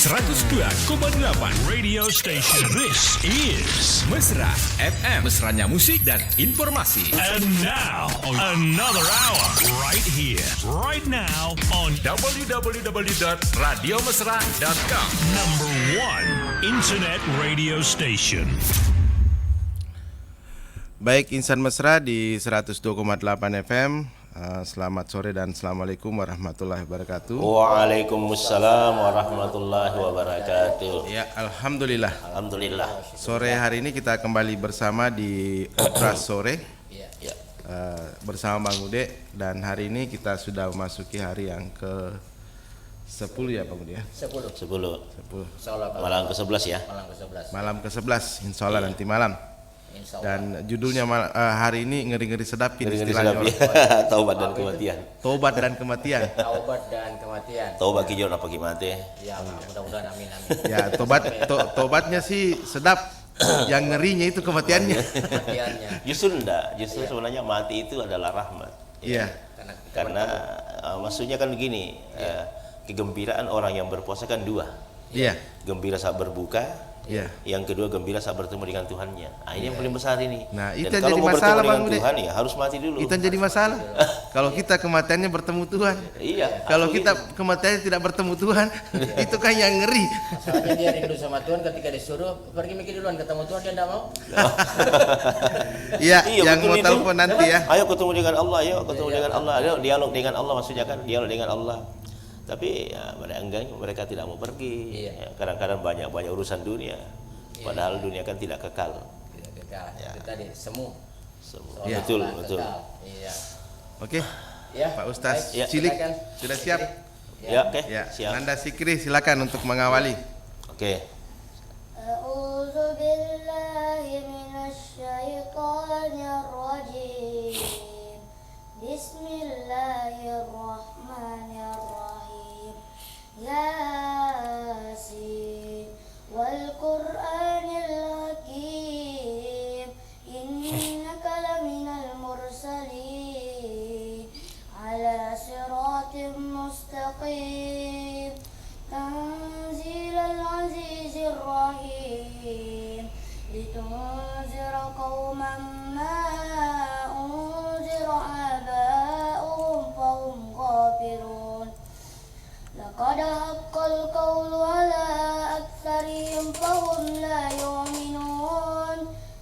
102,8 radio station. This is Mesra FM. Mesranya musik dan informasi. And now, another hour right here, right now on www.radiomesra.com. Number one internet radio station. Baik, Insan Mesra di 102,8 FM. Selamat sore dan Assalamualaikum warahmatullahi wabarakatuh. Waalaikumsalam warahmatullahi wabarakatuh. Ya, Alhamdulillah. Alhamdulillah. Sore hari ini kita kembali bersama di Obras Sore Ya. bersama Bang Ude. Dan hari ini kita sudah memasuki hari yang ke-10 ya Bang Ude ya? 10. Malam ke-11 ya. Malam ke-11 insya Allah nanti malam. Dan judulnya hari ini ngeri-ngeri sedap Ngeri-ngeri sedap ya. Taubat dan kematian. Taubat dan kematian. Taubat kijor apa gimana? Ya, mudah-mudahan amin. Ya, tobatnya sih sedap. Yang ngerinya itu kematiannya. Justru sebenarnya mati itu adalah rahmat. Iya. Karena maksudnya kan begini, kegembiraan orang yang berpuasa kan dua. Iya. Gembira saat berbuka. Iya. Yang kedua gembira saat bertemu dengan Tuhannya. Ini yang paling besar ini. Nah, itu dan yang kalau jadi mau masalah bertemu Bang dengan Ude. Tuhan ya harus mati dulu. Itu yang jadi masalah. Kalau kita kematiannya bertemu Tuhan. Iya. Kalau kita kematiannya tidak bertemu Tuhan, itu kan yang ngeri. Soalnya dia rindu sama Tuhan, ketika disuruh pergi mikir duluan ketemu Tuhan dia tidak mau. Iya, yang betul mau itu. telepon nanti ya. Ayo ketemu dengan Allah, dengan Allah. Ayo dialog dengan Allah, maksudnya kan dialog dengan Allah. Tapi ya, mereka tidak mau pergi. Ya, kadang-kadang banyak urusan dunia. Padahal dunia kan tidak kekal. Ya. Itu tadi semu. Ya. Betul. Iya. Oke. Ya. Pak Ustaz Ya. Cilik Silakan. sudah siap? Ya, oke. Ya. Siap. Nanda Sikri silakan untuk mengawali. Oke. أعوذ بالله من الشيطان الرجيم بسم الله الرحمن الرحيم ياسين والقرآن الحكيم إنك لمن المرسلين على صراط مستقيم تنزيل العزيز الرحيم لتنذر قوما ما أنذر آباؤهم فهم غافلون لقد حق القول على أكثرهم فهم لا يؤمنون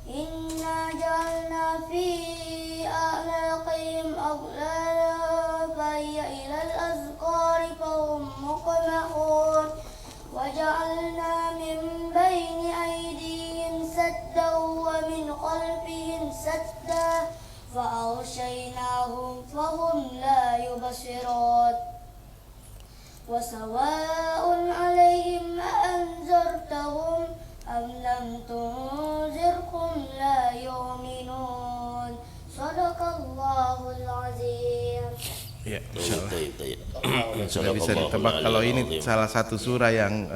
إنا جعلنا في أعناقهم أغلالا فهي إلى الأذقان فهم مقمحون وجعلنا من بين أيديهم سدا ومن خلفهم سدا فأغشيناهم فهم لا يبصرون وسواء عليهم أأنذرتهم أم لم تنذرهم لا يؤمنون صدق الله العظيم. Ya, insyaallah. Sudah Bisa ditebak kalau ini salah satu surah yang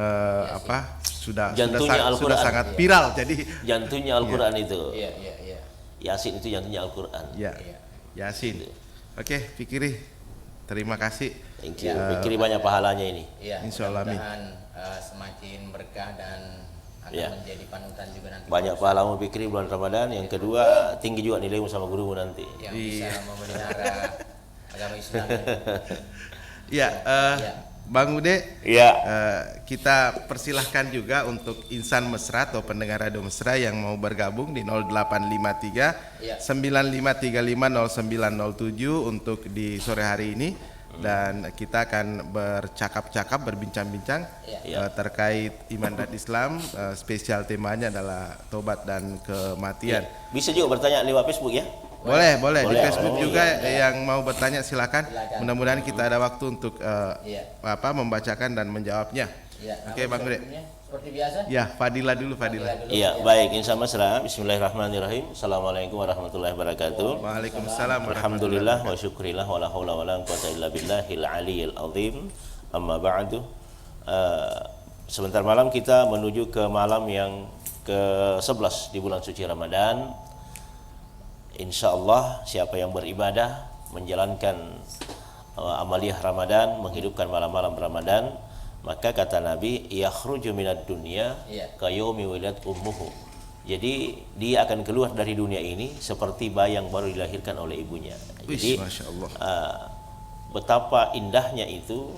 sudah sangat viral. Jadi jantungnya Al-Qur'an itu. Iya. Yasin itu jantungnya Al-Qur'an. ya, Yasin. Oke, Fikri. Terima kasih. Thank you. Fikri banyak pahalanya ini. Iya. Insyaallah, amin. Mudah-mudahan semakin berkah dan akan Ya. menjadi panutan juga nanti. Banyak pahala Fikri bulan Ramadan. Yang kedua, tinggi juga nilaimu sama gurumu nanti. Yang bisa memelihara agama Islam. Ya, Bang Ude. Iya. Kita persilahkan juga untuk Insan Mesra atau pendengar Radio Mesra yang mau bergabung di 0853 Ya. 95350907 untuk di sore hari ini. Dan kita akan bercakap-cakap, berbincang-bincang terkait iman dan Islam. Spesial temanya adalah tobat dan kematian. Bisa juga bertanya lewat Facebook ya. Boleh di Facebook Oh, juga iya. yang mau bertanya silakan. Mudah-mudahan kita ada waktu untuk membacakan dan menjawabnya. Ya. Oke, Bang Ude. Seperti biasa. Ya, Fadilah dulu. Iya, baik. Insan Mesra. Bismillahirrahmanirrahim. Assalamualaikum warahmatullahi wabarakatuh. Waalaikumsalam. Alhamdulillah wa syukrillah wa la haula wa la quwata illa billahil aliyyil azim. Amma ba'du. Sebentar malam kita menuju ke malam yang ke-11 di bulan suci Ramadan. Insyaallah siapa yang beribadah menjalankan amaliyah Ramadan, menghidupkan malam-malam Ramadan, Maka kata Nabi, yakhruju minad dunya Iya. kayaumi wiladat ummuhu. Jadi dia akan keluar dari dunia ini seperti bayi yang baru dilahirkan oleh ibunya. Jadi Masya Allah. betapa indahnya itu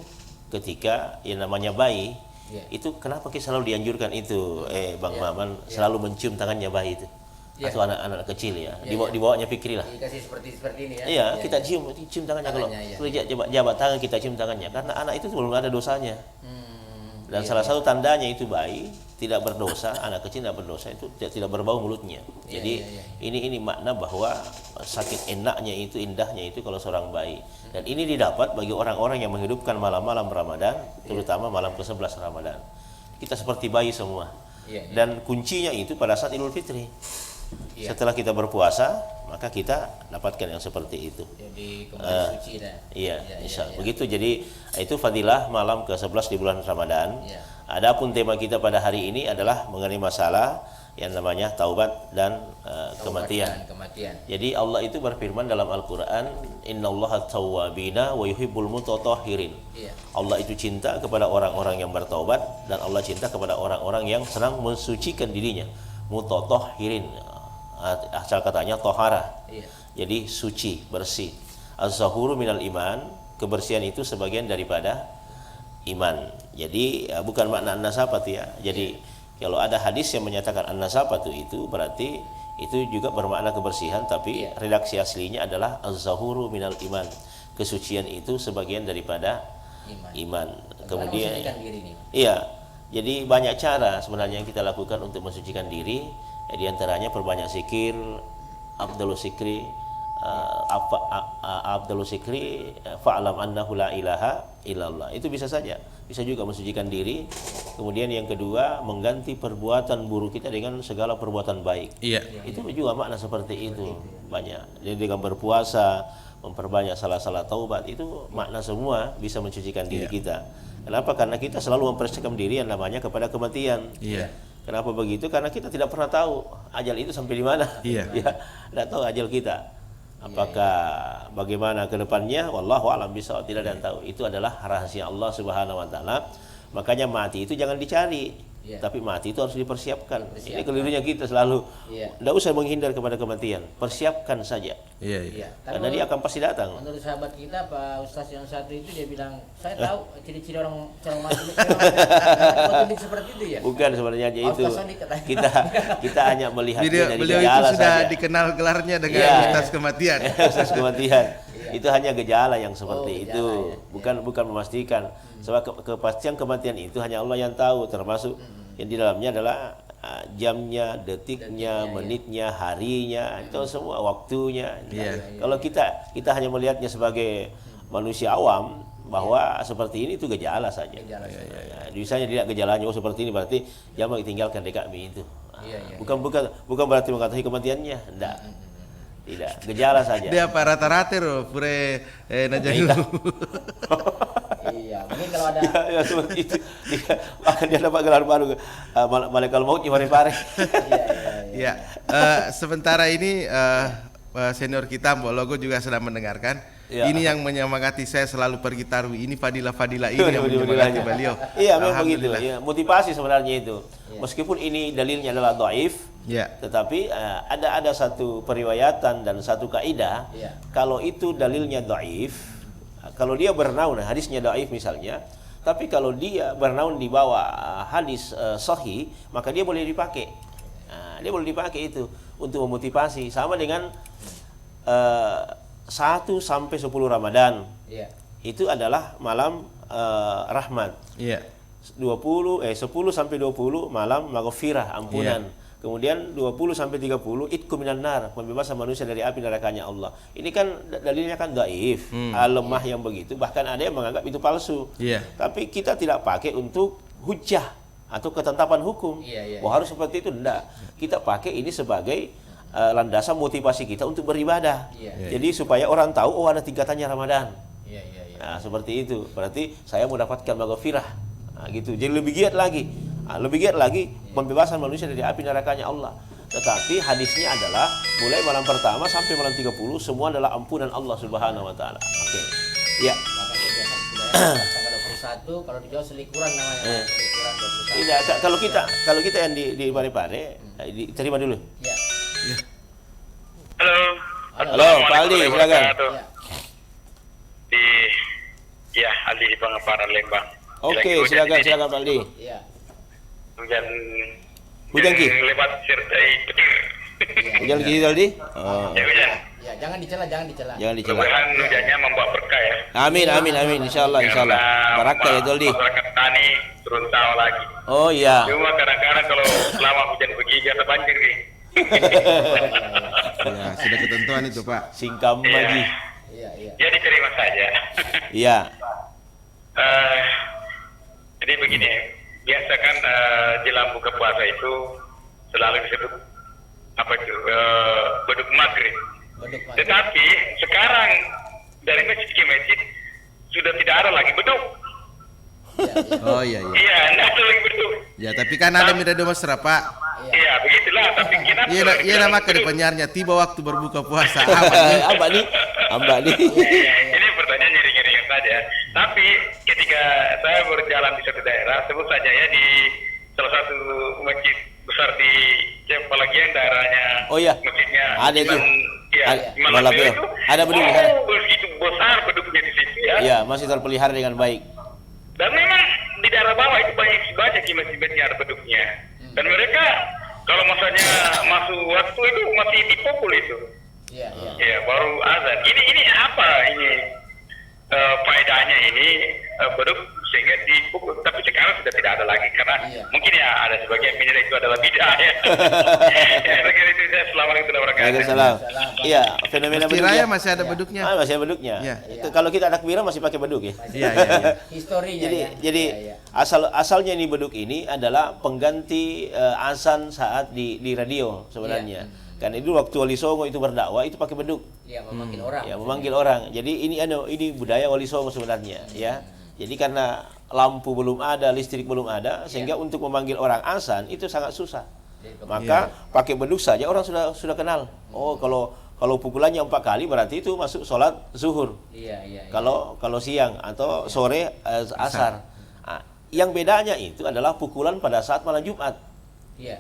ketika yang namanya bayi. Iya. Itu kenapa kita selalu dianjurkan itu, Bang Maman, selalu mencium tangannya bayi itu, Iya. atau anak-anak kecil ya, Iya, iya. dibawanya fikrilah. Dikasih seperti ini ya. Iya, kita cium tangannya, kalau Tangannya, iya. jabat tangan kita cium tangannya, karena anak itu belum ada dosanya. Dan Iya, salah satu tandanya itu bayi tidak berdosa, anak kecil tidak berdosa itu tidak berbau mulutnya. Iya, Jadi iya, ini makna bahwa sakit enaknya itu, indahnya itu kalau seorang bayi. Dan ini didapat bagi orang-orang yang menghidupkan malam-malam Ramadan, terutama malam ke-11 Ramadan. Kita seperti bayi semua. Iya, iya. Dan kuncinya itu pada saat Idul Fitri. Iya. Setelah kita berpuasa, maka kita dapatkan yang seperti itu. Jadi kembali suci dah. Iya, Iya, insya Allah. iya. Begitu, jadi itu fadilah malam ke-11 di bulan Ramadan. Iya. Adapun tema kita pada hari ini adalah mengenai masalah yang namanya taubat dan kematian. Kematian. Jadi Allah itu berfirman dalam Al-Quran, Innallaha tawwabina wa yuhibbul mutatahhirin. Iya. Allah itu cinta kepada orang-orang yang bertaubat, dan Allah cinta kepada orang-orang yang senang mensucikan dirinya. Mutatahhirin, asal katanya tohara. Iya. Jadi suci, bersih. Az-zahuru minal iman, kebersihan itu sebagian daripada iman. Jadi bukan makna an-nasafat ya. Jadi kalau ada hadis yang menyatakan an-nasafat itu berarti itu juga bermakna kebersihan, tapi redaksi aslinya adalah az-zahuru minal iman. Kesucian itu sebagian daripada iman. Kemudian mensucikan diri nih. iya. Jadi banyak cara sebenarnya yang kita lakukan untuk mensucikan diri. Di antaranya perbanyak zikir, afdalus zikri, afdalus zikri fa'lam annahu la ilaha illallah. Itu bisa saja. Bisa juga mensucikan diri. Kemudian yang kedua, mengganti perbuatan buruk kita dengan segala perbuatan baik. Iya. Itu juga makna seperti itu. Banyak. Jadi dengan berpuasa, memperbanyak salah-salah taubat, itu makna semua bisa mensucikan diri kita. Kenapa? Karena kita selalu mempersiapkan diri yang namanya kepada kematian. Iya. Kenapa begitu? Karena kita tidak pernah tahu ajal itu sampai di mana. Iya. Ya, tidak tahu ajal kita. Apakah bagaimana ke depannya? Wallahu a'lam bishawab, tidak ada yang tahu. Itu adalah rahasia Allah Subhanahu wa taala. Makanya mati itu jangan dicari. Tapi mati itu harus dipersiapkan. Ini kelirunya kita selalu. Tidak usah menghindar kepada kematian. Persiapkan saja. Iya. Iya. Karena dia akan pasti datang. Menurut sahabat kita, Pak Ustaz yang satu itu dia bilang, saya tahu ciri-ciri orang mati itu seperti itu ya. Bukan sebenarnya aja itu. Kita hanya melihat dari Beliau itu gejala sudah saja. dikenal gelarnya dengan Iya. Ustaz Kematian. Ustaz kematian. Itu hanya gejala yang seperti gejala, itu, ya. bukan memastikan. Sebab kepastian kematian itu hanya Allah yang tahu, termasuk yang di dalamnya adalah jamnya, detiknya, menitnya, harinya, itu semua waktunya. Iya. Kalau kita hanya melihatnya sebagai manusia awam, bahwa seperti ini itu gejala saja. Misalnya tidak gejalanya, oh seperti ini berarti jangan tinggalkan dekat kami itu. Bukan berarti mengatakan kematiannya, tidak. Tidak, gejala saja. Dia apa rata-rata loh, pure najanu. Iya, mungkin kalau ada Ya seperti itu. Akan dia dapat gelar baru, malaikat maut di pare-pare. Ya, sementara ini senior kita Mbok Logo juga sedang mendengarkan. Ya. Ini yang menyemangati saya selalu pergi tarwi. Ini fadilah-fadilah ini yang menyemangati beliau. Iya, memang begitu. Alhamdulillah. Ya, motivasi sebenarnya itu. Meskipun ini dalilnya adalah dhaif, Ya. tetapi ada satu periwayatan dan satu kaidah. Kalau itu dalilnya dhaif, kalau dia bernaun hadisnya dhaif misalnya, tapi kalau dia bernaun di bawah hadis sahih, maka dia boleh dipakai. Dia boleh dipakai itu untuk memotivasi, sama dengan 1 sampai 10 Ramadan. Itu adalah malam rahmat. Iya. 10 sampai 20 malam maghfirah, ampunan. Kemudian 20 sampai 30 itqu minan nar, pembebasan manusia dari api nerakanya Allah. Ini kan dalilnya kan dhaif, lemah yang begitu, bahkan ada yang menganggap itu palsu. Tapi kita tidak pakai untuk hujjah atau ketetapan hukum. Wah, harus seperti itu, enggak. Kita pakai ini sebagai landasan motivasi kita untuk beribadah. Jadi supaya orang tahu, oh ada tingkatannya Ramadan. Nah, seperti itu. Berarti saya mendapatkan maghfirah. Nah, gitu. Jadi lebih giat lagi. Lebih giat lagi pembebasan manusia dari api nerakanya Allah. Tetapi hadisnya adalah mulai malam pertama sampai malam 30 semua adalah ampunan Allah Subhanahu wa taala. Oke. Ya. 21, kalau di Jawa selikuran namanya. Selikuran 21. Tidak, kalau kita yang di Parepare, diterima dulu. Ya. Halo. Halo, Pak Aldi, silakan. Ya. Aldi di Pengeparan Lembang. Oke, silakan Pak Aldi. Iya. Hujan Ki. lewat sertai petir. Hujan gitu Aldi? Oh. Ya hujan. Ya, jangan dicela. Jangan dicela. Mudah-mudahan hujannya membawa berkah ya. Amin. Insyaallah. Barakah ya Aldi. Masyarakat tani turun sawah lagi. Oh iya. Cuma kadang-kadang kalau selama hujan begini ada banjir nih. Ya, sudah ketentuan itu, Pak. Singkam lagi. Iya. Ya diterima saja. Iya. Jadi begini, biasa kan jelang buka puasa itu selalu disebut beduk maghrib. Beduk maghrib. Tetapi sekarang dari masjid ke masjid sudah tidak ada lagi beduk. Oh iya. Iya, tidak ada lagi beduk. Ya, tapi kan ada Mirado Mesra, Pak. Iya, begitulah. Tapi kenapa? Iya nama ke penyiarnya tiba waktu berbuka puasa. Amba nih. Ini pertanyaan ringan-ringan saja. Tapi ketika saya berjalan di suatu daerah, sebut saja ya di salah satu masjid besar di Cempalagian daerahnya. Oh iya. Masjidnya. Ada itu. Iya. Malapio. Itu. Ada beduk di sana. Begitu besar beduknya di situ ya. Iya, masih terpelihara dengan baik. Dan memang di daerah bawah itu banyak di masjid-masjid ada beduknya. Dan mereka kalau masanya masuk waktu itu masih dipukul itu. Iya. Ya, baru azan. Ini apa ini faedahnya ini beduk sehingga dipukul, tapi sekarang sudah tidak ada lagi karena mungkin ya ada sebagian menilai itu adalah bid'ah ya. Ya, itu Assalamualaikum warahmatullahi wabarakatuh. Waalaikumsalam. Iya, fenomena Masjid beduk. Raya Ya. masih ada beduknya. Masih ada beduknya. Iya. Kalau kita anak Mira masih pakai beduk ya. Iya. Historinya. Jadi asalnya ini beduk ini adalah pengganti azan saat di radio sebenarnya. Kan itu waktu Wali Songo itu berdakwah itu pakai beduk. Iya, memanggil orang. Ya, memanggil orang. Jadi ini budaya Wali Songo sebenarnya, ya. Jadi karena lampu belum ada, listrik belum ada, sehingga untuk memanggil orang azan itu sangat susah. Maka pakai beduk saja orang sudah kenal. Oh, kalau pukulannya 4 kali berarti itu masuk sholat zuhur. Iya. Kalau siang atau sore asar. Nah, yang bedanya itu adalah pukulan pada saat malam Jumat. Iya.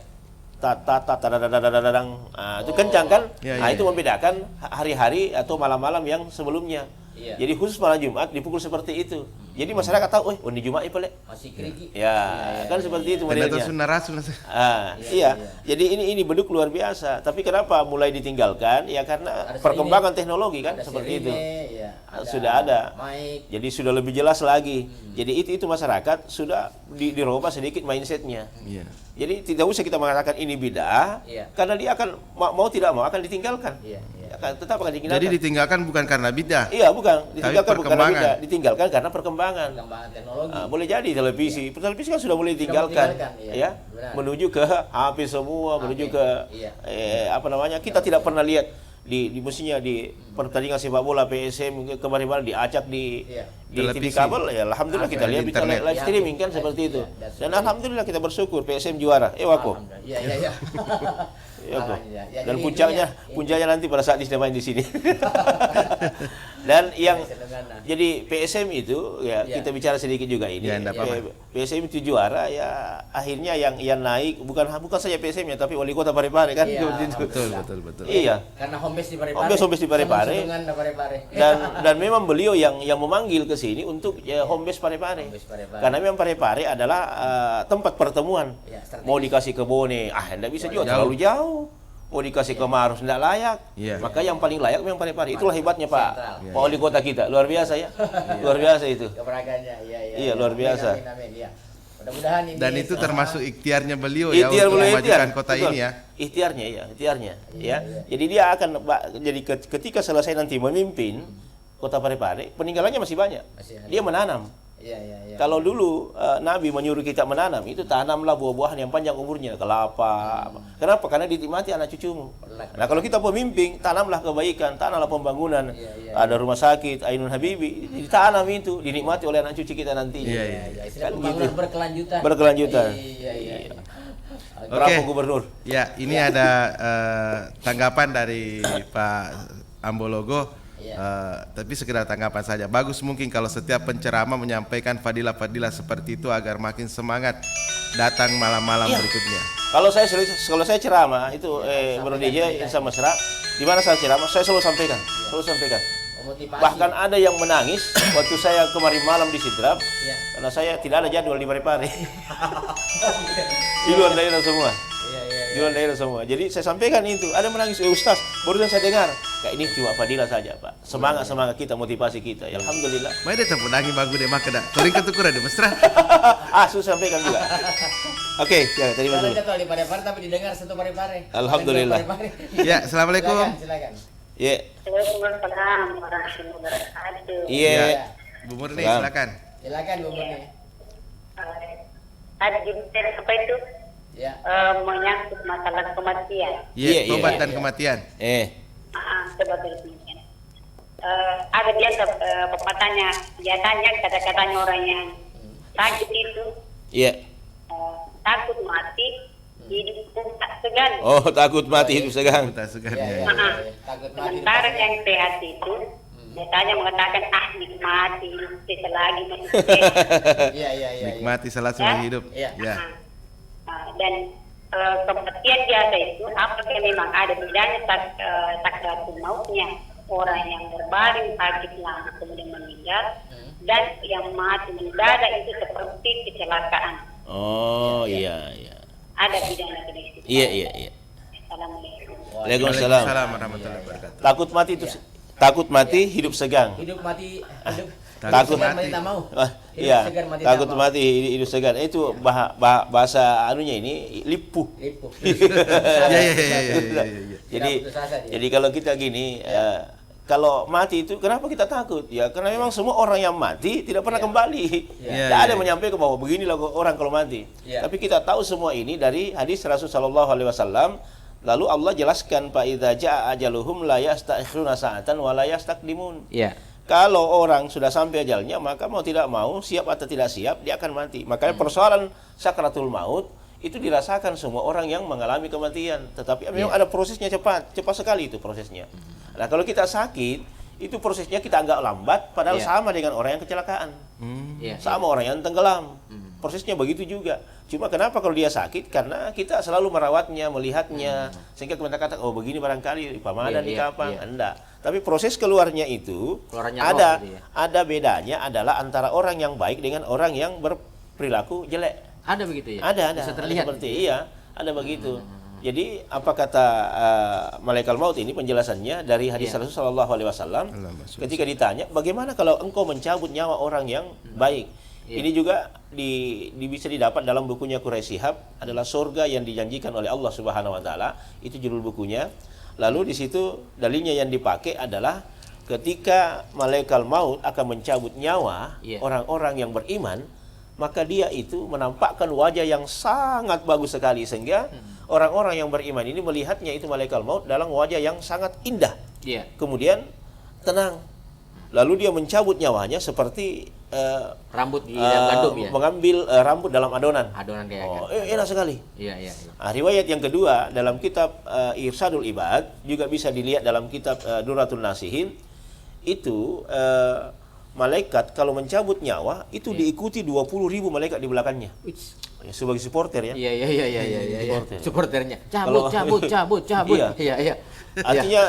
Itu kencang kan? Iya. Itu membedakan hari-hari atau malam-malam yang sebelumnya. Iya. Jadi khusus malam Jumat dipukul seperti itu. Jadi masyarakat tahu, ini Jumat ya Pak. Masih keriki. Ya, kan seperti itu Dan itu modelnya. sunnah Rasul. Iya. Jadi ini beduk luar biasa. Tapi kenapa mulai ditinggalkan? Ya karena perkembangan teknologi kan Ada seperti sirine, itu. ya. Sudah ada. Mic. Jadi sudah lebih jelas lagi. Jadi itu masyarakat sudah dirubah sedikit mindsetnya. Iya. Jadi tidak usah kita mengatakan ini bid'ah, karena dia akan mau tidak mau akan ditinggalkan. Iya. Tetap akan ditinggalkan. Jadi ditinggalkan bukan karena bidah. Iya, bukan. Ditinggalkan bukan karena perkembangan. bid'ah, ditinggalkan karena perkembangan. Perkembangan teknologi. Boleh jadi televisi. Televisi kan sudah mulai ditinggalkan, ya. Benar. Menuju ke HP semua, menuju ke kita tidak pernah lihat di mestinya di pertandingan sepak bola PSM kemarin diacak di TV kabel, ya alhamdulillah kita lihat bisa live streaming kan seperti itu. Dan alhamdulillah kita bersyukur PSM juara. Wako. Iya. Dan puncaknya nanti pada saat dia main di sini. Dan yang jadi PSM itu kita bicara sedikit juga ini. PSM itu juara ya akhirnya yang naik bukan saja PSM-nya tapi wali kota Parepare kan Betul. Iya. Karena home base di Parepare. Dan memang beliau yang memanggil ke sini untuk home base Parepare. Karena memang Parepare adalah tempat pertemuan. Mau dikasih ke Bone, enggak bisa juga terlalu jauh. Mau dikasih ke Maros tidak layak. Maka yang paling layak memang Parepare. Itulah hebatnya Pak Wali Kota kita. Luar biasa ya. Luar biasa itu. Keberagaannya. Iya, luar biasa. Amin. Mudah-mudahan ini. Dan itu termasuk ikhtiarnya beliau Ikhtiar untuk beliau, memajukan ikhtiar. kota Betul. ini ya. Ikhtiarnya. Jadi dia akan jadi ketika selesai nanti memimpin kota Parepare, peninggalannya masih banyak. Dia menanam. Iya. Kalau dulu Nabi menyuruh kita menanam, itu tanamlah buah-buahan yang panjang umurnya, kelapa. Kenapa? Karena dinikmati anak cucumu. Nah, kalau kita pemimpin, tanamlah kebaikan, tanamlah pembangunan. Ada rumah sakit, Ainun Habibi, ditanam itu, dinikmati oleh anak cucu kita nanti. Iya. Kan Pembangunan gitu. berkelanjutan. Iya. Oke. Bravo Gubernur. Ya, ini ada tanggapan dari Pak Ambologo. Tapi sekedar tanggapan saja. Bagus mungkin kalau setiap penceramah menyampaikan fadilah-fadilah seperti itu agar makin semangat datang malam-malam berikutnya. Kalau saya ceramah itu Bro DJ sama Mesra, di mana saya ceramah saya selalu sampaikan. Bahkan ada yang menangis waktu saya kemarin malam di Sidrap karena saya tidak ada jadwal di Parepare. Di luar daerah semua. Di luar daerah semua. Jadi saya sampaikan itu. Ada menangis, Ustaz, barusan saya dengar. Kayak ini cuma fadilah saja, Pak. Semangat kita, motivasi kita. Ya, alhamdulillah. Mai dia tempat nangis bagus deh maka dah. Toring ketukur ada Mesra. Susah sampaikan juga. Oke, ya terima kasih. Kita di Parepare tapi didengar satu Parepare. Alhamdulillah. Ya, assalamualaikum. Silakan. Ya. Waalaikumsalam warahmatullahi wabarakatuh. Iya. Bu Murni, silakan. Silakan Bu Murni. Ada jenis apa itu? Ya. Menyangkut masalah kematian. Iya, tobat dan kematian. Sebagai kematian. Ada biasa pepatahnya, biasanya kata-katanya orang yang sakit itu takut mati, hidup tak segan. Oh, takut mati hidup segan. Tak segan. Sementara yang sehat itu biasanya mengatakan nikmati selagi masih sehat. Nikmati selama hidup. Dan kematian biasa itu apakah memang ada bedanya sakratul mautnya orang yang berbaring sakit lama kemudian meninggal dan yang mati mendadak itu seperti kecelakaan. Oh iya. Ada bedanya di situ. Iya. Assalamualaikum. Waalaikumsalam warahmatullahi wabarakatuh. Takut mati hidup segan. Hidup mati Takut mati tak mau. Iya. Segan, mati Takut tak mau. mati hidup segan. Itu bahasa anunya ini lipuh. Iya. Jadi kalau kita gini kalau mati itu kenapa kita takut? Ya karena memang semua orang yang mati tidak pernah kembali. Tidak ada yang menyampaikan bahwa beginilah orang kalau mati. Tapi kita tahu semua ini dari hadis Rasul sallallahu alaihi wasallam. Lalu Allah jelaskan fa idza jaa ajaluhum la yasta'khiruna sa'atan wa la yastaqdimun. Kalau orang sudah sampai ajalnya, maka mau tidak mau, siap atau tidak siap, dia akan mati. Makanya persoalan sakratul maut itu dirasakan semua orang yang mengalami kematian. Tetapi memang ada prosesnya cepat sekali itu prosesnya. Nah kalau kita sakit, itu prosesnya kita anggap lambat, padahal sama dengan orang yang kecelakaan. Sama orang yang tenggelam. Prosesnya begitu juga. Cuma kenapa kalau dia sakit? Karena kita selalu merawatnya, melihatnya, sehingga kita katakan, oh begini barangkali pamadan di kapang. Enggak. Tapi proses keluarnya itu ada bedanya adalah antara orang yang baik dengan orang yang berperilaku jelek. Ada begitu ya? Ada. Bisa terlihat. Ada begitu. Jadi apa kata malaikat maut ini penjelasannya dari hadis Rasulullah sallallahu alaihi wasallam ketika ditanya, bagaimana kalau engkau mencabut nyawa orang yang baik? Ini juga bisa didapat dalam bukunya Quraisy Shihab, adalah surga yang dijanjikan oleh Allah Subhanahu wa taala. Itu judul bukunya. Lalu di situ dalilnya yang dipakai adalah ketika malaikat maut akan mencabut nyawa orang-orang yang beriman, maka dia itu menampakkan wajah yang sangat bagus sekali sehingga orang-orang yang beriman ini melihatnya itu malaikat maut dalam wajah yang sangat indah. Kemudian tenang. Lalu dia mencabut nyawanya seperti rambut di dalam gandum mengambil rambut dalam adonan. Enak sekali. Riwayat yang kedua dalam kitab Irsadul Ibad juga bisa dilihat dalam kitab Duratul Nasihin itu malaikat kalau mencabut nyawa itu diikuti 20.000 malaikat di belakangnya. Sebagai supporter ya. Supporternya. Cabut. Artinya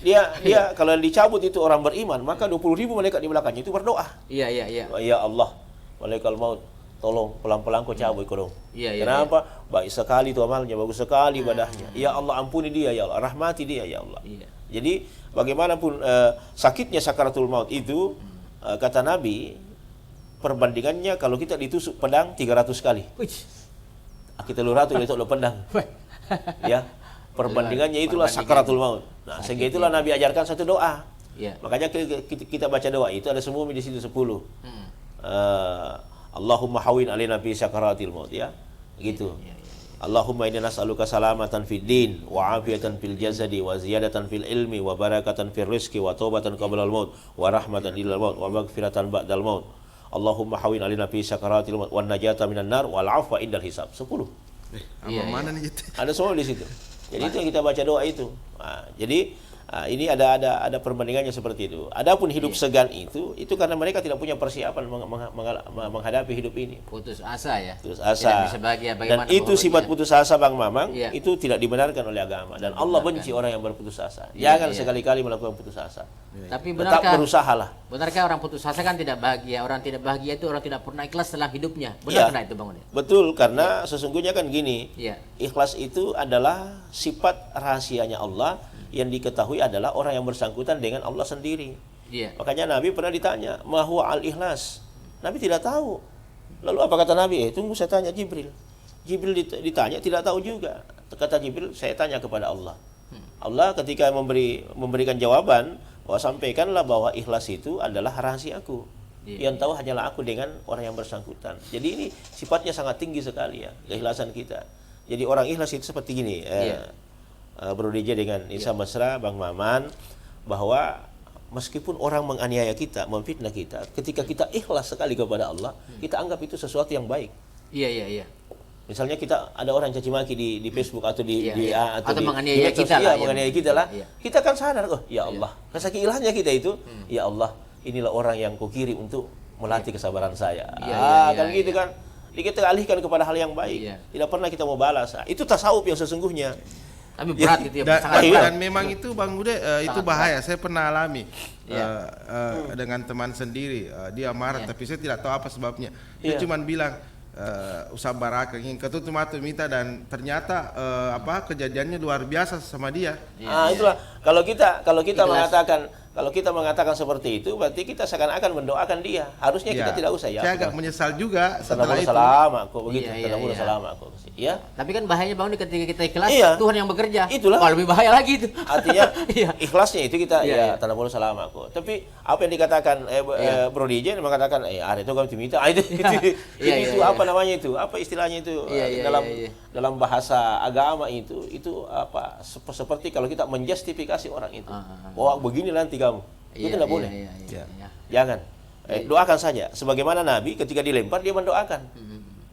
dia kalau dicabut itu orang beriman, maka 20.000 malaikat di belakangnya itu berdoa. Ya Allah, malaikat maut, tolong pelan-pelan kau cabut kau dong. Kenapa? Baik sekali itu amalnya, bagus sekali ibadahnya. Ya Allah, ampuni dia ya Allah, rahmati dia ya Allah. Jadi bagaimanapun sakitnya sakaratul maut itu kata Nabi perbandingannya kalau kita ditusuk pedang 300 kali. Kita luratu itu lo pedang. Ya. Perbandingannya itulah sakaratul maut. Nah, sehingga itulah Nabi ajarkan satu doa. Makanya kita baca doa itu ada semua di situ 10. Allahumma hawin alaina fi sakaratil maut ya. Gitu. Allahumma inna nas'aluka salamatan fid din wa afiyatan fil jasadi wa ziyadatan fil ilmi wa barakatan fil rizqi wa taubatan qabla al maut wa rahmatan ilal maut wa maghfiratan ba'dal maut. Allahumma hawin alaina fi sakaratil maut wan najata minan nar wal afwa indal hisab. 10. Mana nih itu? Ada semua di situ. Jadi itu yang kita baca doa itu. Nah, jadi Ini ada perbandingannya seperti itu. Adapun hidup segan itu karena mereka tidak punya persiapan menghadapi hidup ini. Putus asa ya. Putus asa. Tidak bisa bahagia. Dan itu sifat putus asa Bang Mamang, Iya. itu tidak dibenarkan oleh agama. Dan Allah benci orang yang berputus asa. Jangan sekali-kali melakukan putus asa. Tapi Tetap benarkah berusahalah. benarkah orang putus asa kan tidak bahagia? Orang tidak bahagia itu orang tidak pernah ikhlas dalam hidupnya. Iya. Benar itu Bang Ude? Betul, karena sesungguhnya kan gini. Iya. Ikhlas itu adalah sifat rahasianya Allah yang diketahui adalah orang yang bersangkutan dengan Allah sendiri. Iya. Makanya Nabi pernah ditanya, "Ma huwa al-ikhlas?" Nabi tidak tahu. Lalu apa kata Nabi? Tunggu saya tanya Jibril. Jibril ditanya tidak tahu juga. Kata Jibril, saya tanya kepada Allah. Allah ketika memberikan jawaban, bahwa sampaikanlah bahwa ikhlas itu adalah rahasiaku. Iya. Yang tahu hanyalah aku dengan orang yang bersangkutan. Jadi ini sifatnya sangat tinggi sekali ya, keikhlasan kita. Jadi orang ikhlas itu seperti gini. Bro DJ dengan Insa Mesra, Bang Maman, bahwa meskipun orang menganiaya kita, memfitnah kita, ketika kita ikhlas sekali kepada Allah, kita anggap itu sesuatu yang baik. Iya. Misalnya kita ada orang caci maki di Facebook atau di WA Atau di menganiaya medsos, kita lah, ya. menganiaya kita lah. Iya. Kita kan sadar, oh ya Allah, saking ilahnya kita itu, ya Allah, inilah orang yang kukirim untuk melatih kesabaran saya. Gitu kan. Kita alihkan kepada hal yang baik. Iya. Tidak pernah kita mau balas. Itu tasawuf yang sesungguhnya. Tapi berat gitu ya, Dan, sangat berat. dan memang itu Bang Ude itu bahaya. Saya pernah alami dengan teman sendiri. Dia marah tapi saya tidak tahu apa sebabnya. Dia cuma bilang usah baraka ingin ketutup mata minta, dan ternyata kejadiannya luar biasa sama dia. Itulah kalau kita mengatakan seperti itu, berarti kita seakan-akan mendoakan dia. Harusnya kita tidak usah ya. Saya agak menyesal juga setelah itu. Ya. Tapi kan bahayanya Bang Ude ketika kita ikhlas, Iya. Tuhan yang bekerja. Itulah. Lebih bahaya lagi itu. Artinya Iya. ikhlasnya itu kita Iya. salamaku. Tapi apa yang dikatakan Bro DJ mengatakan hari itu kami diminta itu apa namanya itu? Apa istilahnya itu dalam bahasa agama itu apa seperti kalau kita menjustifikasi orang itu. Bahwa begini nanti kamu. Itu tidak boleh. Iya. Jangan. Doakan saja. Sebagaimana Nabi ketika dilempar dia mendoakan.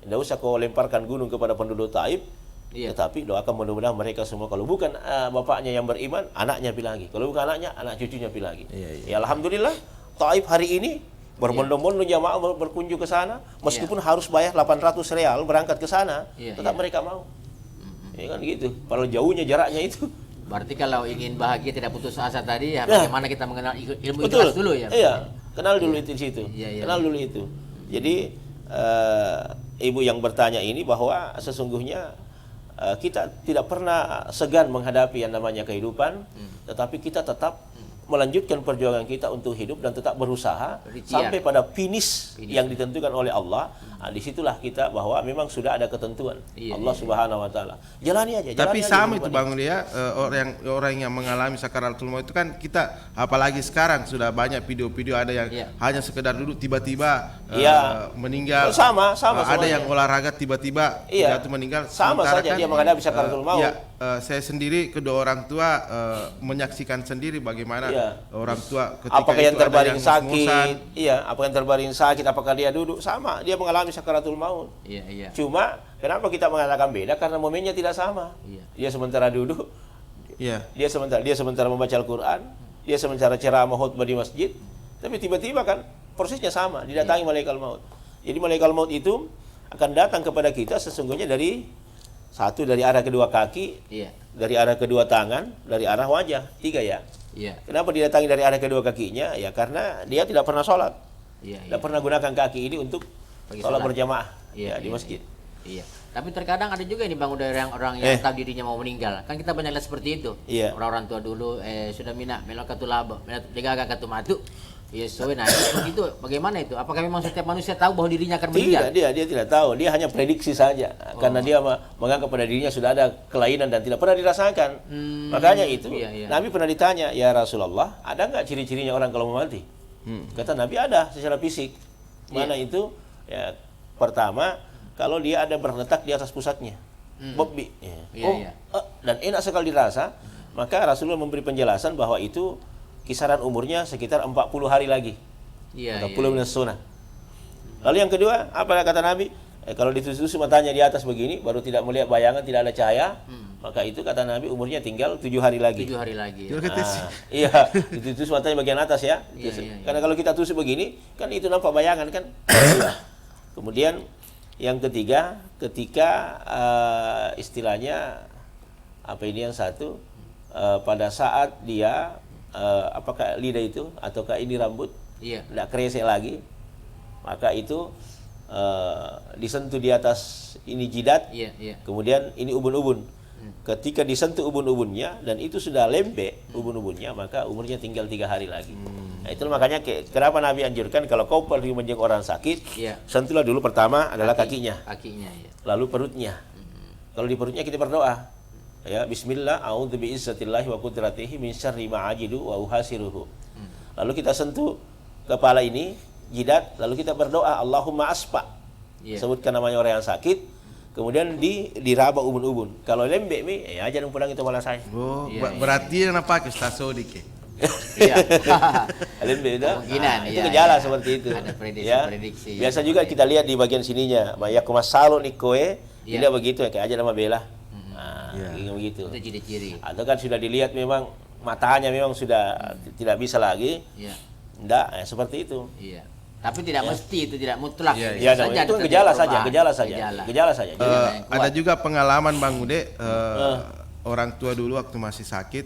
Tidak usah kau lemparkan gunung kepada penduduk Taif, tetapi doakan mudah-mudahan mereka semua, kalau bukan bapaknya yang beriman, anaknya pilih lagi. Kalau bukan anaknya, anak cucunya pilih lagi. Ya alhamdulillah, Taif hari ini berbondong-bondong jamaah berkunjung ke sana, meskipun harus bayar 800 real berangkat ke sana, tetap mereka mau. Ya kan gitu. Padahal jauhnya jaraknya itu. Berarti kalau ingin bahagia tidak putus asa tadi, bagaimana kita mengenal ilmu ikhlas dulu ya? Iya, kenal dulu itu di situ. Kenal dulu itu. Jadi ibu yang bertanya ini bahwa sesungguhnya kita tidak pernah segan menghadapi yang namanya kehidupan, tetapi kita tetap melanjutkan perjuangan kita untuk hidup dan tetap berusaha sampai pada finish yang ditentukan oleh Allah. Disitulah kita bahwa memang sudah ada ketentuan Allah Subhanahu Wa Taala. Jalani aja. Tapi sama itu Bang Ude ya, orang yang mengalami sakaratul maut itu kan kita, apalagi sekarang sudah banyak video-video ada yang hanya sekedar duduk tiba-tiba meninggal. Sama ada semuanya. yang olahraga tiba-tiba jatuh meninggal. Sama saja dia menghadapi sakaratul maut. Saya sendiri kedua orang tua menyaksikan sendiri bagaimana orang tua ketika apakah yang itu ada terbaring yang sakit, apa yang terbaring sakit, apakah dia duduk, sama dia mengalami sakaratul maut. Cuma kenapa kita mengatakan beda? Karena momennya tidak sama. Dia sementara duduk, dia sementara membaca Al-Quran, dia sementara ceramah khutbah di masjid, tapi tiba-tiba kan prosesnya sama, didatangi malaikat maut. Jadi malaikat maut itu akan datang kepada kita sesungguhnya dari arah kedua kaki, dari arah kedua tangan, dari arah wajah, 3 ya. Kenapa didatangi dari arah kedua kakinya? Ya karena dia tidak pernah sholat, tidak pernah gunakan kaki ini untuk sholat berjamaah di masjid. Tapi terkadang ada juga ini Bang, udah orang yang tahu dirinya mau meninggal. Kan kita banyak lihat seperti itu. Orang-orang tua dulu sudah melakatul laba, digaga katumatu. Itu bagaimana itu? Apakah memang setiap manusia tahu bahwa dirinya akan meninggal? Tidak, dia tidak tahu. Dia hanya prediksi saja. Karena dia menganggap pada dirinya sudah ada kelainan dan tidak pernah dirasakan. Makanya itu, Nabi pernah ditanya, ya Rasulullah, ada nggak ciri-cirinya orang kalau mau mati? Kata Nabi ada secara fisik. Mana itu? Ya, pertama, kalau dia ada berletak di atas pusatnya. Bobbi. Dan enak sekali dirasa, maka Rasulullah memberi penjelasan bahwa itu kisaran umurnya sekitar 40 hari lagi. 40 minus sunnah. Lalu yang kedua, apa kata Nabi? Kalau ditusuk matanya di atas begini, baru tidak melihat bayangan, tidak ada cahaya, maka itu kata Nabi umurnya tinggal 7 hari lagi. 7 hari lagi. Ya. Iya, ditusuk matanya bagian atas ya. Karena kalau kita tusuk begini, kan itu nampak bayangan kan. Kemudian yang ketiga, ketika istilahnya apa ini yang satu, pada saat dia apakah lidah itu ataukah ini rambut, tidak kresek lagi, maka itu disentuh di atas ini jidat, kemudian ini ubun-ubun. Ketika disentuh ubun-ubunnya dan itu sudah lembek ubun-ubunnya, maka umurnya tinggal 3 hari lagi. Nah, itu makanya kenapa Nabi anjurkan kalau kau pergi menjenguk orang sakit, sentuhlah dulu pertama adalah kakinya, lalu perutnya. Kalau di perutnya kita berdoa, ya Bismillah, a'udzu bi'izzatillahi wa qudratihi min syarri ma ajidu wa uhasiruhu. Lalu kita sentuh kepala ini, jidat, lalu kita berdoa Allahumma aspa. Sebutkan namanya orang yang sakit, kemudian diraba ubun-ubun. Kalau lembek ya aja pulang itu malah saya. Berarti yang apa ke stasodik ya? Lembek itu. Itu ya, gejala seperti itu. Ada prediksi. Biasa juga kita lihat di bagian sininya, ya kumasalo nikoe, tidak begitu ya kayak aja nama bela. Begitu. Itu ciri-ciri. Atau kan sudah dilihat memang matanya memang sudah tidak bisa lagi. Enggak, seperti itu. Tapi tidak mesti, itu tidak mutlak. Itu gejala saja. Ada juga pengalaman Bang Ude, orang tua dulu waktu masih sakit,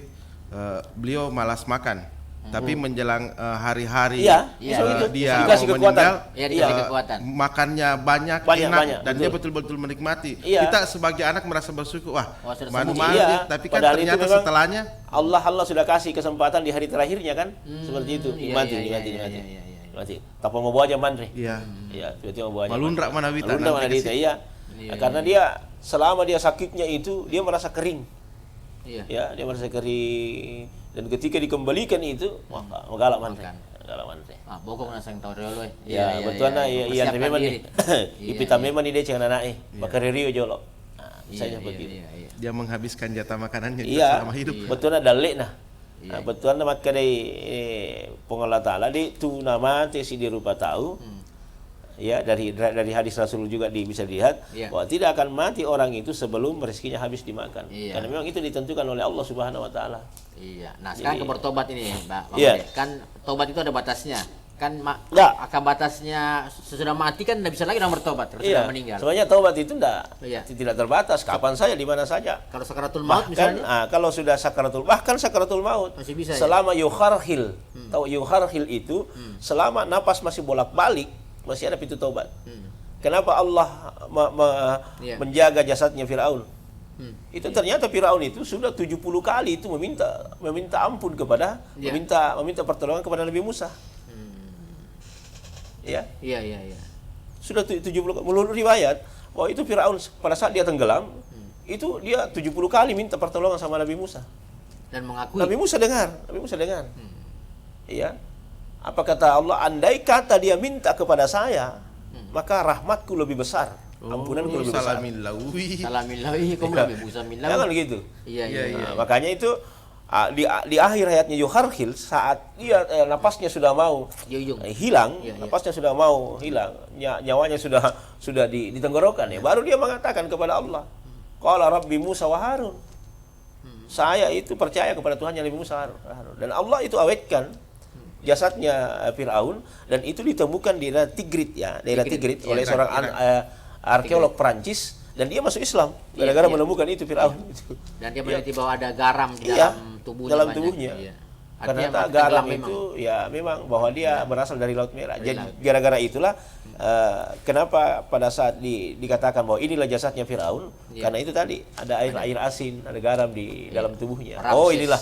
beliau malas makan. Tapi menjelang hari-hari dia mau meninggal, makannya banyak, enak, dan dia betul-betul menikmati. Kita sebagai anak merasa bersyukur, manusia, tapi kan ternyata setelahnya Allah sudah kasih kesempatan di hari terakhirnya kan, seperti itu, mati. Tapi mau bawa aja mandre. Tiba-tiba mau bawa aja. Malundrak mana Wita? Karena dia selama dia sakitnya itu dia merasa kering. Dia merasa kering. Dan ketika dikembalikan itu, galak mandre. Bokong nasang tahu dulu. Betul na iya memang nih. Ipita memang nih dia jangan anak bakaririo jolok. Misalnya begitu. Dia menghabiskan jatah makanannya selama hidup. Betul na dalek nah. Betul na makadai pengolah ta'ala di tu nama tesi di rupa tahu. Dari hadis Rasul juga bisa dilihat bahwa tidak akan mati orang itu sebelum rezekinya habis dimakan. Karena memang itu ditentukan oleh Allah Subhanahu wa taala. Nah, sekarang ke bertobat ini, Mbak. Kan tobat itu ada batasnya. Kan akan batasnya sesudah mati kan tidak bisa lagi orang bertobat, sudah meninggal. Sebenarnya tobat itu tidak terbatas, kapan saja di mana saja. Kalau sakaratul maut misalnya. Kalau sudah sakaratul maut masih bisa. Selama yukharhil. Tahu yukharhil itu selama napas masih bolak-balik masih ada pintu tobat. Kenapa Allah menjaga jasadnya Firaun? Itu ternyata Firaun itu sudah 70 kali itu meminta ampun meminta pertolongan kepada Nabi Musa. Sudah 70 menurut riwayat bahwa itu Firaun pada saat dia tenggelam itu dia 70 kali minta pertolongan sama Nabi Musa. Dan mengakui. Nabi Musa dengar. Apa kata Allah? Andai kata dia minta kepada saya, maka rahmatku lebih besar, ampunanku lebih besar. Salamillahi, kamu lebih besar millahi. Jangan begitu. Makanya itu di akhir hayatnya Yukharhil, saat dia napasnya sudah mau hilang, nyawanya sudah di tenggorokan baru dia mengatakan kepada Allah, qala rabbi Musa wa Harun. Saya itu percaya kepada Tuhan yang lebih Musa Harun. Dan Allah itu awetkan jasadnya Firaun dan itu ditemukan di daerah Tigrit oleh seorang arkeolog Prancis dan dia masuk Islam gara-gara menemukan itu Firaun. Dan dia meneliti bahwa ada garam di dalam tubuhnya. Karena garam itu memang bahwa dia berasal dari Laut Merah. Jadi gara-gara itulah kenapa pada saat dikatakan bahwa inilah jasadnya Firaun, karena itu tadi ada air asin, ada garam di dalam tubuhnya. Inilah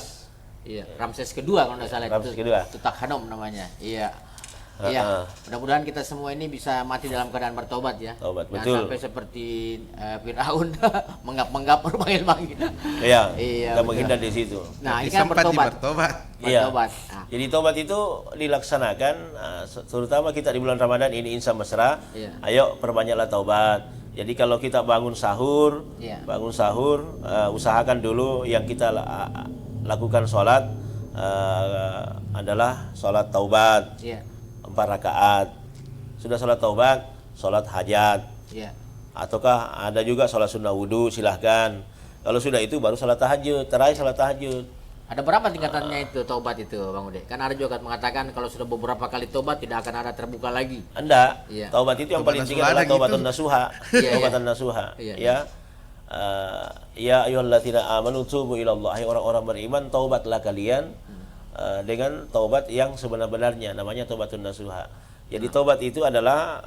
Ramses kedua kalau tidak salah. Ramses kedua. Tutankhamun namanya. Mudah-mudahan kita semua ini bisa mati dalam keadaan bertobat ya. Betul. Sampai seperti Firaun menggap-menggap bermanggil-manggil. Kita menghindar di situ. Nah, ini kan bertobat. Jadi tobat itu dilaksanakan terutama kita di bulan Ramadan ini insya mesra. Ayo perbanyaklah taubat. Jadi kalau kita bangun sahur, usahakan dulu yang kita lakukan sholat adalah sholat taubat 4 rakaat. Sudah sholat taubat, sholat hajat. ataukah ada juga sholat sunnah wudhu, silahkan. Kalau sudah itu baru sholat tahajud, terakhir sholat tahajud. Ada berapa tingkatannya itu taubat itu Bang Ude? Kan ada juga mengatakan kalau sudah beberapa kali taubat tidak akan ada terbuka lagi. Enggak. Iya. Taubat itu yang paling tinggi adalah taubatun nasuha. Taubatan nasuha. Ya. Ya ayyuhalladzina amanu tubu ilallah. Hai orang-orang beriman, taubatlah kalian dengan taubat yang sebenar-benarnya, namanya taubatun nasuha. Jadi taubat itu adalah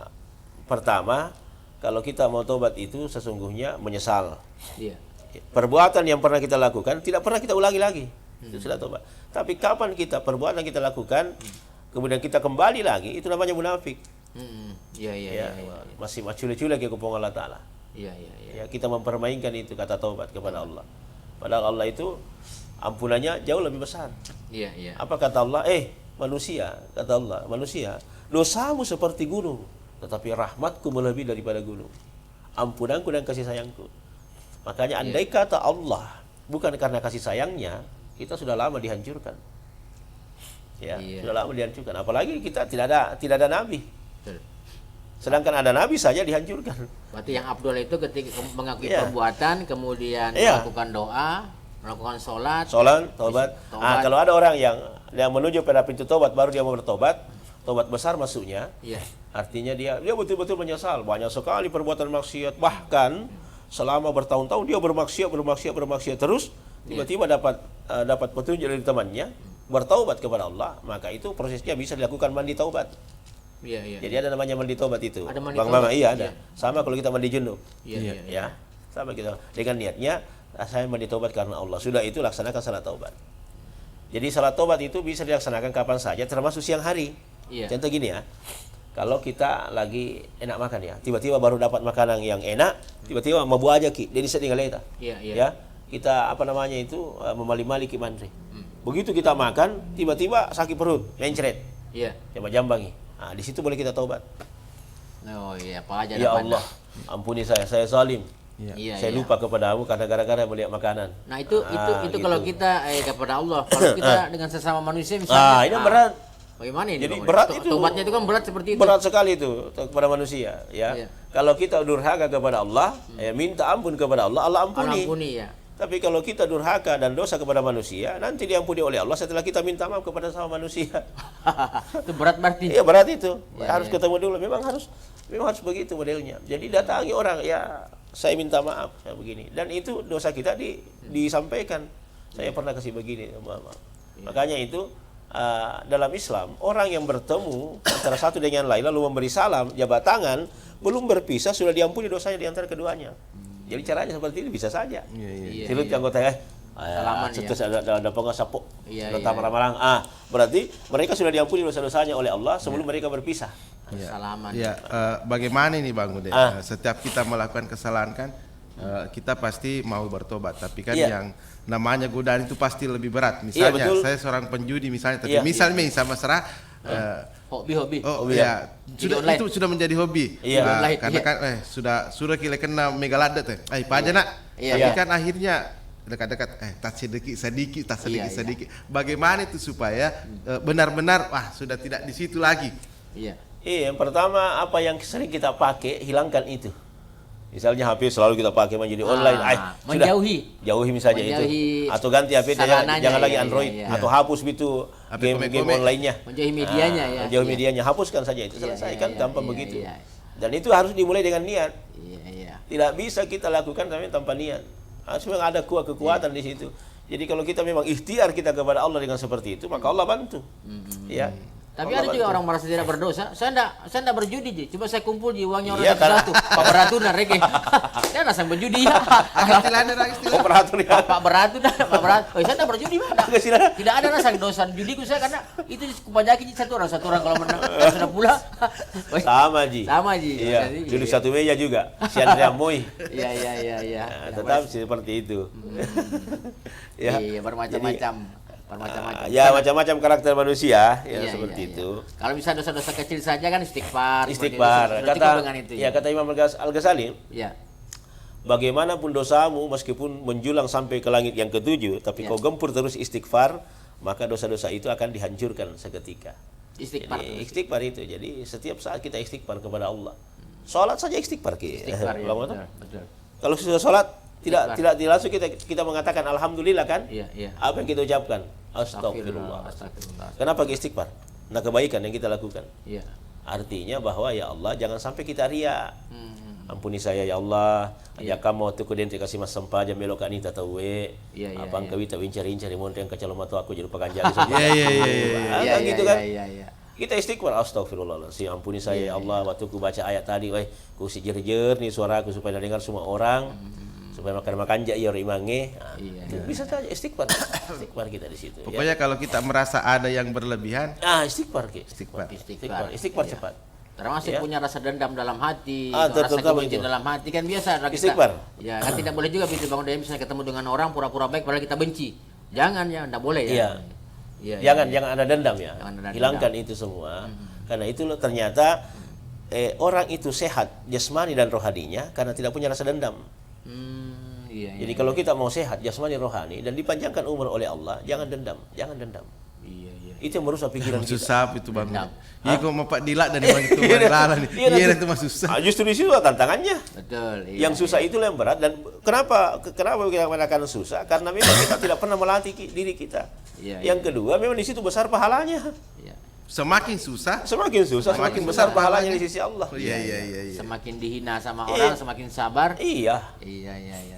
pertama, kalau kita mau taubat itu sesungguhnya menyesal. Iya. Perbuatan yang pernah kita lakukan tidak pernah kita ulangi lagi. Itu sudah tobat. Tapi kapan kita perbuatan kita lakukan kemudian kita kembali lagi, itu namanya munafik. Iya. Masih macule-cule ke kupong Allah Ta'ala. Iya. Ya, kita mempermainkan itu kata taubat kepada Allah. Padahal Allah itu ampunannya jauh lebih besar. Iya. Apa kata Allah? Manusia, kata Allah, manusia, dosamu seperti gunung, tetapi rahmatku melebihi daripada gunung. Ampunanku dan kasih sayangku. Makanya andai kata Allah bukan karena kasih sayangnya, kita sudah lama dihancurkan. Sudah lama dihancurkan. Apalagi kita tidak ada nabi. Sedangkan ada nabi saja dihancurkan. Berarti yang Abdul itu ketika mengakui perbuatan, kemudian melakukan doa, melakukan sholat, taubat. Kalau ada orang yang menuju pada pintu taubat baru dia mau bertobat, tobat besar masuknya. Artinya dia betul-betul menyesal. Banyak sekali perbuatan maksiat, bahkan selama bertahun-tahun dia bermaksiat terus, tiba-tiba dapat petunjuk dari temannya, bertaubat kepada Allah, maka itu prosesnya bisa dilakukan mandi taubat. Jadi ada namanya mandi taubat itu. Ada mandi Bang taubat? Mama, iya ada. Sama kalau kita mandi junub. Iya. Sama kita dengan niatnya saya mandi taubat karena Allah. Sudah itu laksanakan salat taubat. Jadi salat taubat itu bisa dilaksanakan kapan saja, termasuk siang hari. Contoh gini ya. Kalau kita lagi enak makan ya, tiba-tiba baru dapat makanan yang enak, tiba-tiba mau buah aja ki, jadi sedih ngaleta. Ya, kita memali-mali ki mandri. Begitu kita makan, tiba-tiba sakit perut, mencret. Coba jambangi. Nah, di situ boleh kita taubat. Oh iya, apa aja. Ya Allah, ampuni saya zalim. Saya lupa kepadamu karena gara-gara melihat makanan. Nah itu gitu. Kalau kita kepada Allah, kalau kita dengan sesama manusia misalnya. Ini berat. Bagaimana ini? Jadi berat itu. Tobatnya itu kan berat seperti itu. Berat sekali itu kepada manusia, ya. Kalau kita durhaka kepada Allah, minta ampun kepada Allah, Allah ampuni. Tapi kalau kita durhaka dan dosa kepada manusia, nanti diampuni oleh Allah setelah kita minta maaf kepada sama manusia. Itu berat berarti. Iya, berat itu. Harus ketemu dulu. Memang harus begitu modelnya. Jadi datangi orang, ya saya minta maaf, saya begini. Dan itu dosa kita disampaikan. Saya pernah kasih begini, maaf. Makanya itu dalam Islam, orang yang bertemu antara satu dengan lain lalu memberi salam, jabat tangan, belum berpisah sudah diampuni dosanya di antara keduanya. Jadi caranya seperti ini bisa saja. Silut anggota salaman ada pengasapok. Ramalang. Berarti mereka sudah diampuni dosa-dosanya oleh Allah sebelum mereka berpisah. Salaman. Bagaimana ini Bang Ude? Setiap kita melakukan kesalahan kan, kita pasti mau bertobat, tapi kan yang namanya godaan itu pasti lebih berat. Misalnya saya seorang penjudi misalnya, tapi misalnya sama serah hobi. Itu sudah menjadi hobi. Karena kan sudah kira kena megalada tuh. Aja nak. Tapi kan akhirnya dekat-dekat tak sedikit. Bagaimana itu supaya benar-benar sudah tidak di situ lagi. Yang pertama apa yang sering kita pakai, hilangkan itu. Misalnya HP selalu kita pakai menjadi online, jauhi misalnya itu, atau ganti HP jangan lagi Android, atau hapus itu game online-nya, menjauhi medianya menjauhi medianya, hapuskan saja itu, selesaikan gampang begitu. Dan itu harus dimulai dengan niat. Tidak bisa kita lakukan tanpa niat. Harus memang ada kekuatan di situ. Jadi kalau kita memang ikhtiar kita kepada Allah dengan seperti itu, maka Allah bantu. Tapi ada juga orang merasa tidak berdosa. Saya enggak berjudi, cuma saya kumpul uangnya orang satu. Pak Beratu dan Rege. Dia rasa berjudi ya. Pak Beratu. Saya enggak berjudi, Pak. Tidak ada rasa dosa judiku saya karena itu kupajaki satu orang kalau menang sudah pula. Sama Ji. Duduk satu meja juga. Si Andrea Moy. Iya. Tetap seperti itu. Iya, bermacam-macam. Macam-macam karakter manusia seperti itu. Kalau bisa dosa-dosa kecil saja kan istighfar. Kata Imam Al-Ghazali, bagaimanapun dosamu meskipun menjulang sampai ke langit yang ketujuh, tapi kau gempur terus istighfar, maka dosa-dosa itu akan dihancurkan seketika. Istighfar itu. Jadi setiap saat kita istighfar kepada Allah. Sholat saja istighfar ki. Istighfar, ya, betul. Kalau sudah sholat tidak langsung kita mengatakan alhamdulillah kan? Iya. Apa yang kita ucapkan? Astagfirullah. Kenapa istighfar? Nah, kebaikan yang kita lakukan. Iya. Artinya bahwa ya Allah jangan sampai kita ria. Ampuni saya ya Allah. Ya kamu tu kuden kasih mas sempaja melok ani tatawe. Apa engkau kita wincari-wincari mon yang kacalo matu aku jadi pekanjali. Iya. Gitu kan? Iya. Kita istighfar, astagfirullahaladzim, ampuni saya ya Allah, waktu ku baca ayat tadi, ku sejer-jer nih suaraku supaya dengar semua orang, supaya makan jak ya imange. Bisa saja istighfar kita di situ. Pokoknya kalau kita merasa ada yang berlebihan, istighfar. Istighfar cepat. Termasuk punya rasa dendam dalam hati, rasa kebencian dalam hati kan biasa. Istighfar. Ya kan tidak boleh juga begitu Bang Uday, misalnya ketemu dengan orang pura-pura baik padahal kita benci. Jangan ya, tidak boleh ya. Jangan ada dendam ya. Hilangkan itu semua. Karena itu ternyata orang itu sehat jasmani dan rohaninya karena tidak punya rasa dendam. Jadi kalau kita mau sehat jasmani rohani dan dipanjangkan umur oleh Allah, jangan dendam. Itu yang merusak pikiran kita. Susah itu Bang. Iya kok mau Pak Dilak dari Bang itu Lala nih. Iya itu mah susah. Justru di situ tantangannya. Betul. Yang susah itulah yang berat dan kenapa kita mengatakan susah? Karena memang kita tidak pernah melatih diri kita. Yang kedua memang di situ besar pahalanya. Semakin susah, semakin besar pahalanya di sisi Allah. Iya. Semakin dihina sama orang, semakin sabar. Iya,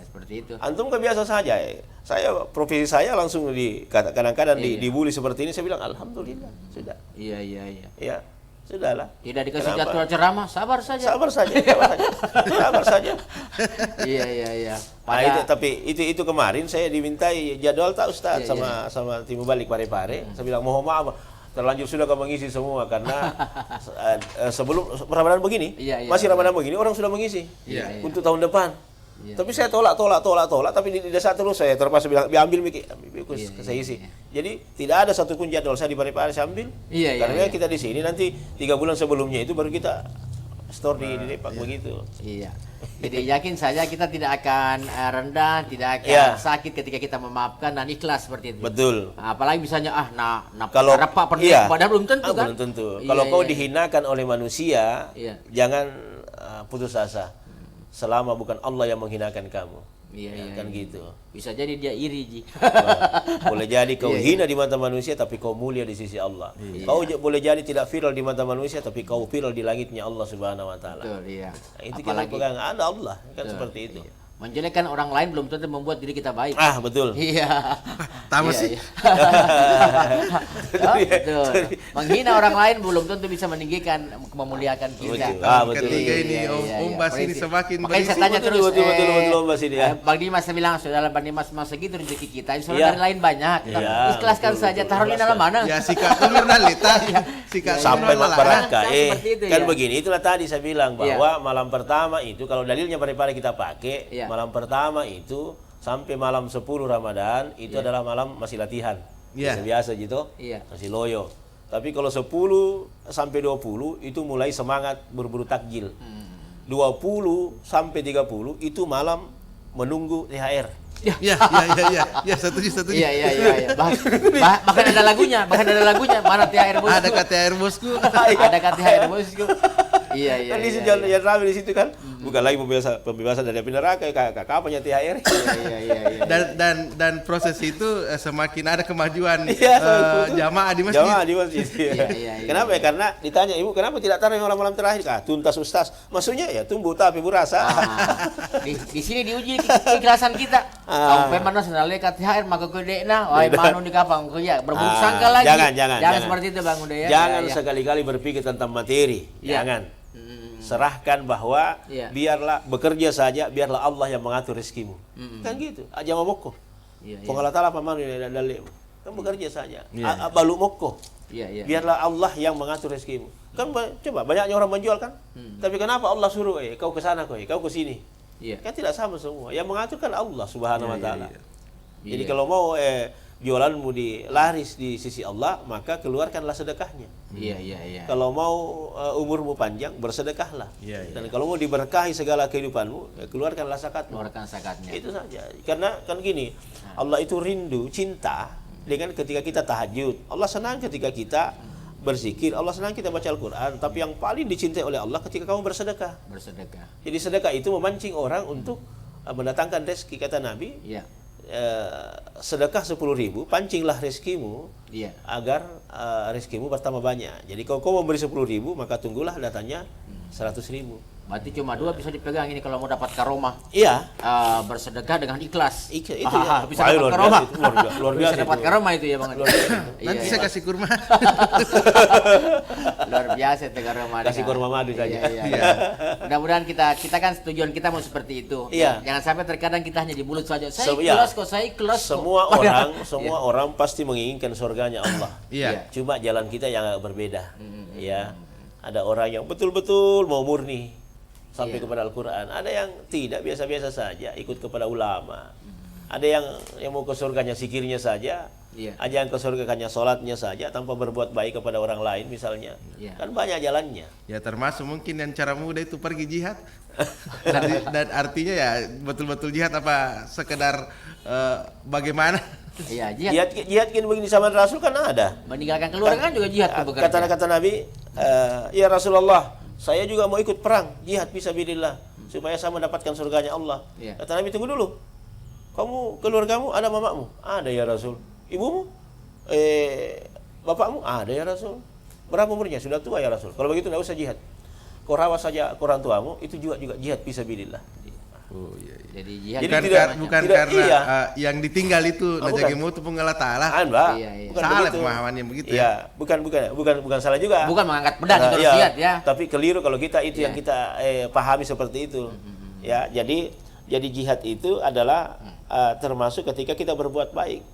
seperti itu. Antum kan biasa saja. Saya profesi saya langsung kadang-kadang dibully seperti ini, saya bilang alhamdulillah, sudah. Iya. Sudahlah. Tidak dikasih jadwal ceramah, sabar saja. Iya. Tapi itu kemarin saya dimintai jadwal tak Ustaz sama tim balik Parepare. Saya bilang mohon maaf, terlanjur sudah kau mengisi semua karena sebelum Ramadan begini, masih Ramadan begini orang sudah mengisi untuk tahun depan. Tapi saya tolak, tapi di desa terus saya terpaksa bilang ambil saya isi. Jadi tidak ada satupun jadwal saya di Parepare saya ambil. Karena kita di sini nanti 3 bulan sebelumnya itu baru kita store di Depak begitu. Iya. Jadi yakin saja kita tidak akan rendah, tidak akan sakit ketika kita memaafkan dan ikhlas seperti itu. Betul. Apalagi misalnya kalau Pak padahal belum tentu kan. Belum tentu. Kalau kau dihinakan oleh manusia, jangan putus asa. Selama bukan Allah yang menghinakan kamu. Kan gitu. Bisa jadi dia iri, Ji. Boleh jadi kau hina di mata manusia tapi kau mulia di sisi Allah. Kau boleh jadi tidak viral di mata manusia tapi kau viral di langitnya Allah Subhanahu wa taala. Betul, iya. Itu kita pegang ada Allah, kan seperti itu. Menjelekkan orang lain belum tentu membuat diri kita baik. Betul. Iya. Tahu sih. Betul. Menghina orang lain belum tentu bisa meninggikan, memuliakan kita. Betul. Ketika ini Om Bas ini semakin makanya saya tanya terus. Betul Om Bas ini ya. Bang Dimas saya bilang, saudara Bang Dimas segitu rezeki kita. Insya Allah lain banyak. Ikhlaskan saja. Taruh di dalam mana? Ya sikap nalita. Sampai berkah. Kan begini, itulah tadi saya bilang bahwa malam pertama itu kalau dalilnya Parepare kita pakai. Malam pertama itu sampai malam 10 Ramadan itu adalah malam masih latihan. Biasa gitu. Masih loyo. Tapi kalau 10 sampai 20 itu mulai semangat berburu takjil. 20 sampai 30 itu malam menunggu THR. Ya, setuju. Iya. Bahkan ada lagunya, mana THR bosku? Ada THR bosku. Ada THR bosku. Iya. Kan di situ yang ramai di situ kan. Bukan lagi pembebasan dari api neraka, kapannya THR. Iya. Dan proses itu semakin ada kemajuan jamaah di masjid. Iya. Kenapa ya? Karena ditanya ibu kenapa tidak taruh malam-malam terakhir? Tuntas Ustaz. Maksudnya ya tumbuh tapi berasa. Di sini diuji keikhlasan kita. Sampai mana senalnya THR maka gedena, wah manu di kapang kerja berburuk sangka lagi. Jangan seperti itu Bang Uday ya. Jangan sekali-kali berpikir tentang materi. Jangan. Serahkan bahwa biarlah bekerja saja, biarlah Allah yang mengatur rezekimu. Kan gitu. Aja ngomongku. Pengalat Allah paman dalil. Kan bekerja saja. Balu mokko. Biarlah Allah yang mengatur rezekimu. Kan coba banyaknya orang menjual kan. Tapi kenapa Allah suruh kau ke sana kau ke sini? Kan tidak sama semua. Yang mengatur kan Allah Subhanahu wa taala. Jadi kalau mau jualanmu laris di sisi Allah, maka keluarkanlah sedekahnya. Iya. Kalau mau umurmu panjang, bersedekahlah. Dan kalau mau diberkahi segala kehidupanmu, keluarkanlah zakatmu. Keluarkan zakatnya. Itu saja. Karena kan gini, Allah itu rindu, cinta dengan ketika kita tahajud. Allah senang ketika kita berzikir, Allah senang kita baca Al-Quran. Tapi yang paling dicintai oleh Allah ketika kamu bersedekah. Bersedekah. Jadi sedekah itu memancing orang untuk mendatangkan rezeki, kata Nabi. Iya. Sedekah 10.000, pancinglah rezekimu agar rezekimu bertambah banyak. Jadi kalau kau memberi 10.000, maka tunggulah datanya 100.000. Berarti cuma 2 bisa dipegang ini kalau mau dapat karomah. Iya. Bersedekah dengan ikhlas. Itu ya. Bisa dapat karomah. Luar biasa. Bisa dapat karomah itu ya Bang. Nanti saya kasih kurma. Luar biasa itu karomah. Kasih kurma madu saja. Iya. Mudah-mudahan kita kan tujuan kita mau seperti itu. Iya. Jangan sampai terkadang kita hanya di mulut saja. Saya ikhlas kok. Semua orang pasti menginginkan surganya Allah. Iya. Cuma jalan kita yang agak berbeda. Ya. Ada orang yang betul-betul mau murni sampai kepada Al-Quran. Ada yang tidak, biasa-biasa saja, ikut kepada ulama. Ada yang mau ke surganya zikirnya saja. Ada yang ke surga hanya sholatnya saja tanpa berbuat baik kepada orang lain misalnya. Kan banyak jalannya. Ya termasuk mungkin yang cara mudah itu pergi jihad. dan artinya ya betul-betul jihad apa sekedar bagaimana? Iya, jihad kan begini sama Rasul kan ada. Meninggalkan keluarga kan juga jihad. Kata Nabi, ya Rasulullah, saya juga mau ikut perang, jihad fisabilillah, supaya saya mendapatkan surganya Allah. Kata Nabi, tunggu dulu. Kamu, keluargamu ada mamamu? Ada ya Rasul. Ibumu? Bapakmu? Ada ya Rasul. Berapa umurnya? Sudah tua ya Rasul. Kalau begitu tidak usah jihad. Kau rawat saja orang tuamu, itu juga jihad fisabilillah. Oh iya. Jadi jihad bukan karena yang ditinggal itu najagi mutu pengalat Allah. Bukan salah pemahamannya begitu ya. Bukan salah juga. Bukan mengangkat pedang itu harus jihad ya. Tapi keliru kalau kita itu yang kita pahami seperti itu. Ya, jadi jihad itu adalah termasuk ketika kita berbuat baik.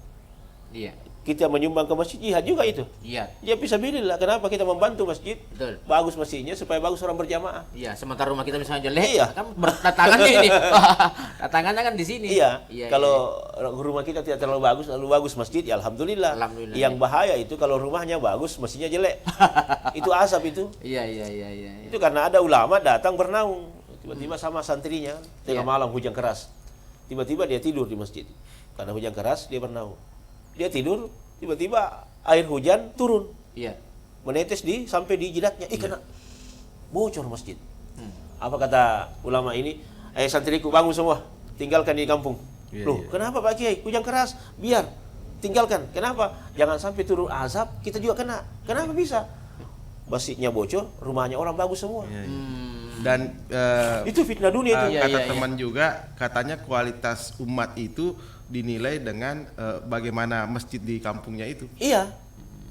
Iya. Kita menyumbang ke masjid, jihad juga itu. Iya. Ya fisabilillah. Kenapa kita membantu masjid? Betul. Bagus masjidnya supaya bagus orang berjamaah. Iya, sementara rumah kita misalnya jelek, kan datangannya ini. Datangannya kan di sini. Iya. Kalau rumah kita tidak terlalu bagus masjid, ya alhamdulillah. Yang bahaya itu kalau rumahnya bagus, masjidnya jelek. Itu asap itu. Iya. Itu karena ada ulama datang bernaung, tiba-tiba sama santrinya, tengah malam hujan keras. Tiba-tiba dia tidur di masjid. Karena hujan keras, dia bernaung. Dia tidur, tiba-tiba air hujan turun. Iya. Menetes sampai di jidatnya. Kena bocor masjid. Apa kata ulama ini? Santriku bangun semua, tinggalkan di kampung. Kenapa Pak Kiai? Hujan keras, biar tinggalkan. Kenapa? Jangan sampai turun azab, kita juga kena. Kenapa bisa? Masjidnya bocor, rumahnya orang bagus semua. Dan itu fitnah dunia itu. Kata teman juga, katanya kualitas umat itu dinilai dengan bagaimana masjid di kampungnya itu. Iya.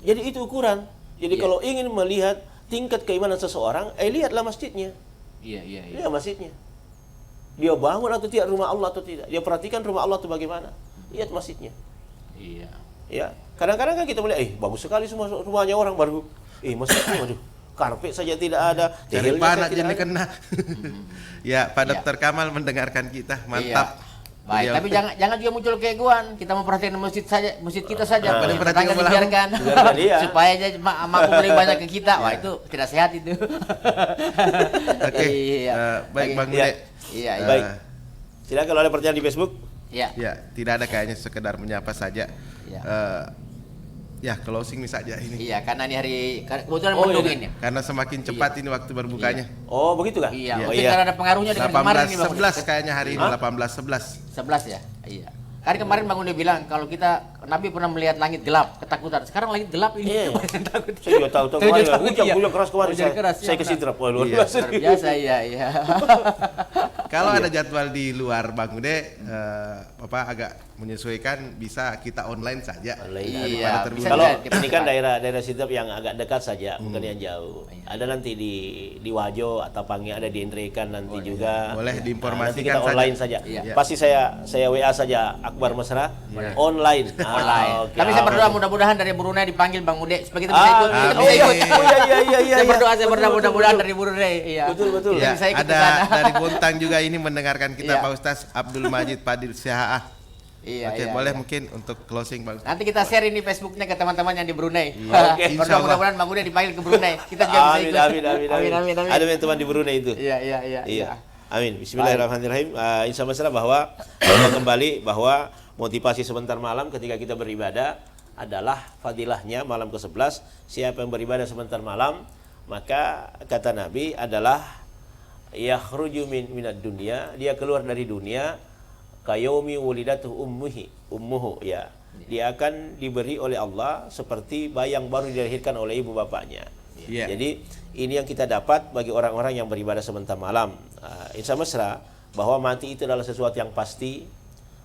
Jadi itu ukuran. Jadi kalau ingin melihat tingkat keimanan seseorang, lihatlah masjidnya. Iya. Lihat masjidnya. Dia bangun atau tidak rumah Allah atau tidak. Dia perhatikan rumah Allah itu bagaimana. Lihat masjidnya. Iya. Ya. Kadang-kadang kan kita melihat, bagus sekali semua rumahnya orang baru. Masjidnya, waduh, karpet saja tidak ada. Dari panat jadi kena. Ya, Pak Dr. Kamal mendengarkan kita. Mantap. Baik, tapi jangan juga muncul keegoan. Kita memperhatikan masjid kita saja. Tetangga dibiarkan supaya aja mampu beri banyak ke kita. Wah, itu tidak sehat itu. Oke. Baik Bang Ude. Iya. Baik. Silakan kalau ada pertanyaan di Facebook. Iya. Ya, tidak ada, kayaknya sekedar menyapa saja. Iya. Ya, closing saja ini. Iya, karena ini hari kebetulan mendung ini. Karena semakin cepat ini waktu berbukanya. Oh, begitu kah? Iya. Mungkin karena ada pengaruhnya dengan kemarin nih, Bang. 18 kayaknya hari ini 18-11. 11 ya? Iya. Kan kemarin Bang Ude bilang kalau kita Nabi pernah melihat langit gelap, ketakutan. Sekarang langit gelap ini takut. Saya juga tahu hujan keras kemarin. Saya ke Sidrap. Luar biasa, iya. Iya. Kalau ada jadwal di luar Bang Ude, Bapak agak menyesuaikan, bisa kita online saja. Iya. Kalau ini kan daerah Sidrap yang agak dekat saja, bukan yang jauh. Ada nanti di Wajo atau Pangi, ada di Indrekan nanti juga. Boleh diinformasikan nanti kita online saja. Iya. Pasti saya WA saja Akbar Mesra online. Online. Tapi saya berdoa mudah-mudahan dari Brunei dipanggil Bang Ude supaya kita bisa ikut. Iya. Saya berdoa mudah-mudahan dari Brunei. Iya. Betul. Ya, ada dari Bontang juga ini mendengarkan kita, Pak Ustaz Abdul Majid Fadil Syahaah. Iya. Oke, boleh mungkin untuk closing Bang. Nanti kita share ini Facebooknya ke teman-teman yang di Brunei. Oke, berdoa mudah-mudahan Bang Ude dipanggil ke Brunei. Kita juga bisa ikut. Amin. Ada teman di Brunei itu. Iya. Amin. Bismillahirrahmanirrahim. Insyaallah bahwa kembali bahwa motivasi sebentar malam ketika kita beribadah adalah fadilahnya malam ke-11. Siapa yang beribadah sebentar malam, maka kata Nabi adalah yakhruju minad dunya, dia keluar dari dunia kayaumi wulidatuh ummuhu ya. Dia akan diberi oleh Allah seperti bayi yang baru dilahirkan oleh ibu bapaknya. Jadi ini yang kita dapat bagi orang-orang yang beribadah sebentar malam. Insya mesra bahwa mati itu adalah sesuatu yang pasti.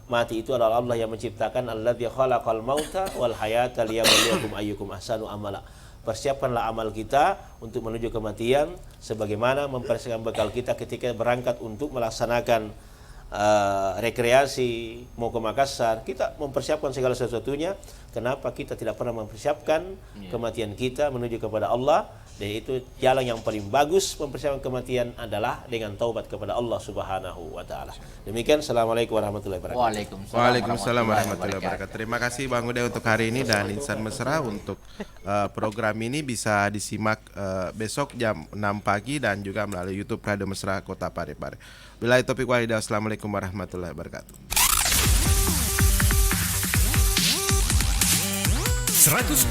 Mati itu adalah Allah yang menciptakan, alladzi khalaqal mauta wal hayata liyabluwakum ayyukum ahsanu amala. Persiapkanlah amal kita untuk menuju kematian sebagaimana mempersiapkan bekal kita ketika berangkat untuk melaksanakan rekreasi, mau ke Makassar. Kita mempersiapkan segala sesuatunya. Kenapa kita tidak pernah mempersiapkan kematian kita menuju kepada Allah? Dan itu jalan yang paling bagus mempersiapkan kematian adalah dengan taubat kepada Allah Subhanahu wa taala. Demikian, assalamualaikum warahmatullahi wabarakatuh. Waalaikumsalam warahmatullahi wabarakatuh. Terima kasih Bang Uday untuk hari ini, dan Insan Mesra untuk program ini bisa disimak besok jam 6 pagi dan juga melalui YouTube Radio Mesra Kota Parepare. Billahi taufiq wal hidayah. Assalamualaikum warahmatullahi wabarakatuh. 100